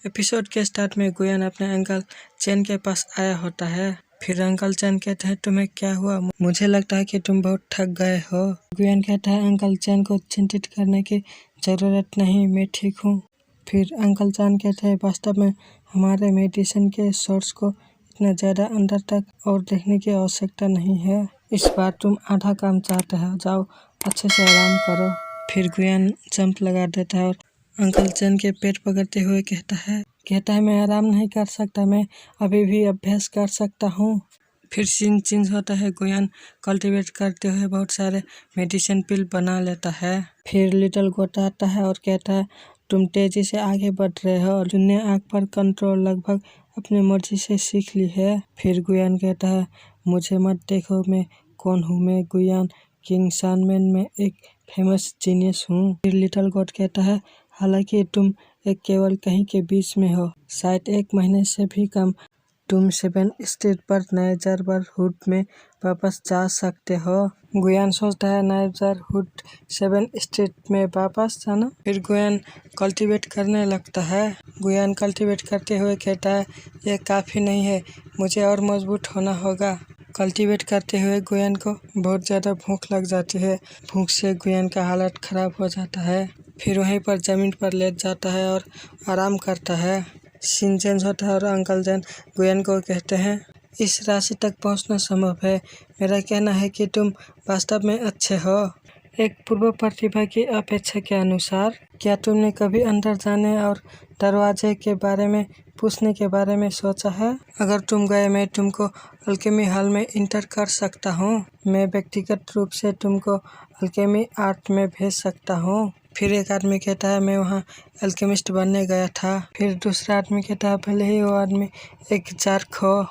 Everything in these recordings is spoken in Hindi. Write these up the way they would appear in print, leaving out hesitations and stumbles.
एपिसोड के स्टार्ट में गुयान अपने अंकल चैन के पास आया होता है। फिर अंकल चैन कहते हैं, तुम्हें क्या हुआ? मुझे लगता है कि तुम बहुत थक गए हो। गुयान कहता है, अंकल चैन को चिंतित करने की जरूरत नहीं, मैं ठीक हूँ। फिर अंकल चैन कहते हैं, वास्तव में हमारे मेडिसिन के सोर्स को इतना ज़्यादा अंदर तक और देखने की आवश्यकता नहीं है। इस बार तुम आधा काम चाहते हो, जाओ अच्छे से आराम करो। फिर गुयान जंप लगा देता है और अंकल चैन के पेट पकड़ते हुए कहता है मैं आराम नहीं कर सकता, मैं अभी भी अभ्यास कर सकता हूँ। फिर सीन चेंज होता है। गुयान कल्टीवेट करते हुए बहुत सारे मेडिसिन पिल बना लेता है। फिर लिटिल गोट आता है और कहता है, तुम तेजी से आगे बढ़ रहे हो और तुमने आग पर कंट्रोल लगभग अपनी मर्जी से सीख ली है। फिर गुयान कहता है, मुझे मत देखो, मैं कौन हूँ? मैं गुयान किंग सैंडमैन में एक फेमस जीनियस हूँ। फिर लिटिल गोट कहता है, हालांकि तुम एक केवल कहीं के बीच में हो, शायद 1 महीने से भी कम, तुम 7 स्ट्रीट पर नेजरहुड में वापस जा सकते हो। गुयान सोचता है, नेजरहुड 7 स्ट्रीट में वापस जाना? फिर गुयान कल्टीवेट करने लगता है। गुयान कल्टीवेट करते हुए कहता है, यह काफ़ी नहीं है, मुझे और मजबूत होना होगा। कल्टीवेट करते हुए गुयान को बहुत ज़्यादा भूख लग जाती है। भूख से गुयान का हालत ख़राब हो जाता है। फिर वहीं पर ज़मीन पर लेट जाता है और आराम करता है। सीन चेंज होता है और अंकल चैन गुयान को कहते हैं, इस राशि तक पहुंचना संभव है। मेरा कहना है कि तुम वास्तव में अच्छे हो। एक पूर्व प्रतिभा की अपेक्षा के अनुसार। क्या तुमने कभी अंदर जाने और दरवाजे के बारे में पूछने के बारे में सोचा है? अगर तुम गए, मैं तुमको अल्केमी हॉल में इंटर कर सकता हूँ। मैं व्यक्तिगत रूप से तुमको अल्केमी आर्ट में भेज सकता हूँ। फिर एक आदमी कहता है, मैं वहाँ अल्केमिस्ट बनने गया था। फिर दूसरा आदमी कहता है, भले ही वो आदमी एक जार्क हो,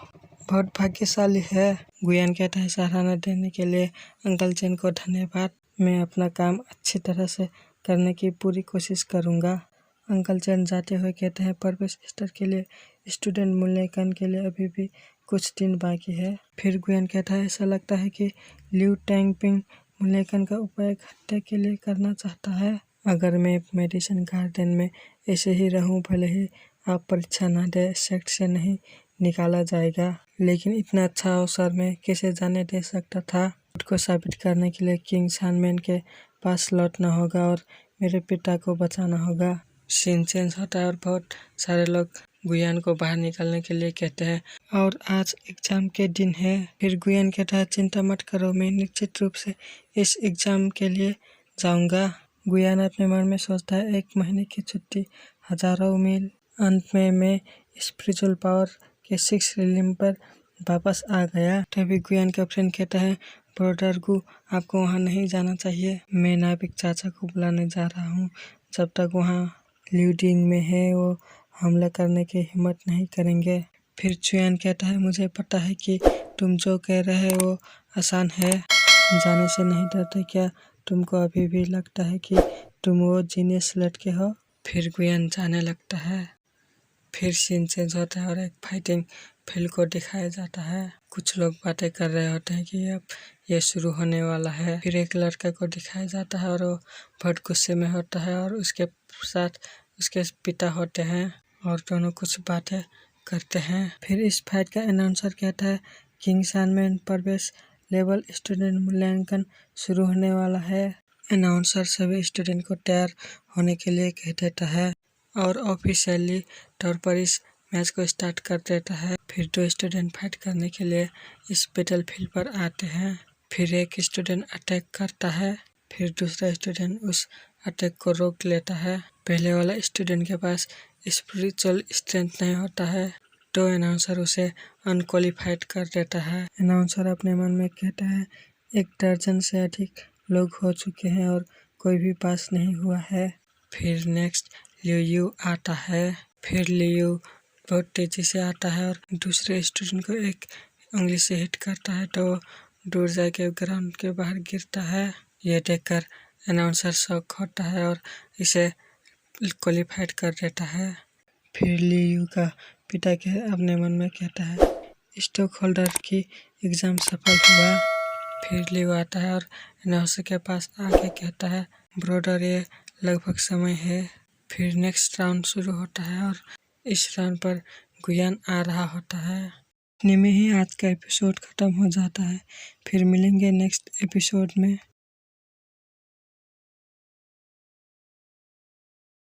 बहुत भाग्यशाली है। गुयान कहता है, सराहना देने के लिए अंकल चैन को धन्यवाद, मैं अपना काम अच्छी तरह से करने की पूरी कोशिश करूँगा। अंकल चैन जाते हुए कहते हैं, प्रवेश स्तर के लिए स्टूडेंट मूल्यांकन के लिए अभी भी कुछ दिन बाकी है। फिर गुयान कहता है, ऐसा लगता है कि लियू टैंगपिंग मूल्यांकन का उपाय 1 हफ्ते के लिए करना चाहता है। अगर मैं मेडिसिन गार्डन में ऐसे ही रहूं, भले ही आप परीक्षा न दे, सेक्ट से नहीं निकाला जाएगा, लेकिन इतना अच्छा अवसर मैं कैसे जाने दे सकता था। खुद को साबित करने के लिए किंग सैंडमैन के पास लौटना होगा और मेरे पिता को बचाना होगा। सीन चेंज होता है और बहुत सारे लोग गुयान को बाहर निकलने के लिए कहते हैं और आज एग्जाम के दिन है। फिर गुयान कहता है, चिंता मत करो, मैं निश्चित रूप से इस एग्जाम के लिए जाऊंगा। गुयान अपने मन में सोचता है, 1 महीने की छुट्टी, हजारों मील, अंत में मैं स्पिरिचुअल पावर के 6 रिलीम पर वापस आ गया। तभी गुयान का फ्रेंड कहता है, ब्रदर गु, आपको वहाँ नहीं जाना चाहिए, मैं नाविक चाचा को बुलाने जा रहा हूँ। जब तक वहाँ ल्यूडिंग में है, वो हमला करने की हिम्मत नहीं करेंगे। फिर चुयान कहता है, मुझे पता है कि तुम जो कह रहे हो वो आसान है, जाने से नहीं डरते क्या? तुमको अभी भी लगता है कि तुम वो जीनियस लड़के हो? फिर गुयान जाने लगता है। फिर सीन चेंज होता है और एक फाइटिंग फील्ड को दिखाया जाता है। कुछ लोग बातें कर रहे होते हैं कि अब ये शुरू होने वाला है। फिर एक लड़का को दिखाया जाता है और वो बहुत गुस्से में होता है और उसके साथ उसके पिता होते हैं और दोनों कुछ बातें करते हैं। फिर इस फाइट का अनाउंसर कहता है, किंग सैंडमैन प्रवेश लेवल स्टूडेंट मूल्यांकन शुरू होने वाला है। अनाउंसर सभी स्टूडेंट को तैयार होने के लिए कह देता है और ऑफिशियली तौर पर इस मैच को स्टार्ट कर देता है। फिर 2 स्टूडेंट फाइट करने के लिए इस बैटल फील्ड पर आते हैं। फिर एक स्टूडेंट अटैक करता है, फिर दूसरा स्टूडेंट उस अटैक को रोक लेता है। पहले वाला स्टूडेंट के पास स्पिरिचुअल स्ट्रेंथ नहीं होता है, तो अनाउंसर उसे अनक्वालिफाइड कर देता है। अनाउंसर अपने मन में कहता है, 1 दर्जन से अधिक लोग हो चुके हैं और कोई भी पास नहीं हुआ है। फिर नेक्स्ट लियू आता है। फिर लियू बहुत तेजी से आता है और दूसरे स्टूडेंट को एक उंगली से हिट करता है, तो दूर जाके ग्राउंड के बाहर गिरता है। यह देखकर अनाउंसर शॉक होता है और इसे क्वालिफाइड कर देता है। फिर लियू का पिता के अपने मन में कहता है, स्टॉक होल्डर की एग्जाम सफल हुआ। फिर लियू आता है और अनाउंसर के पास आके कहता है, ब्रदर ये लगभग समय है। फिर नेक्स्ट राउंड शुरू होता है और इस रन पर गुयान आ रहा होता है। इतने में ही आज का एपिसोड खत्म हो जाता है। फिर मिलेंगे नेक्स्ट एपिसोड में।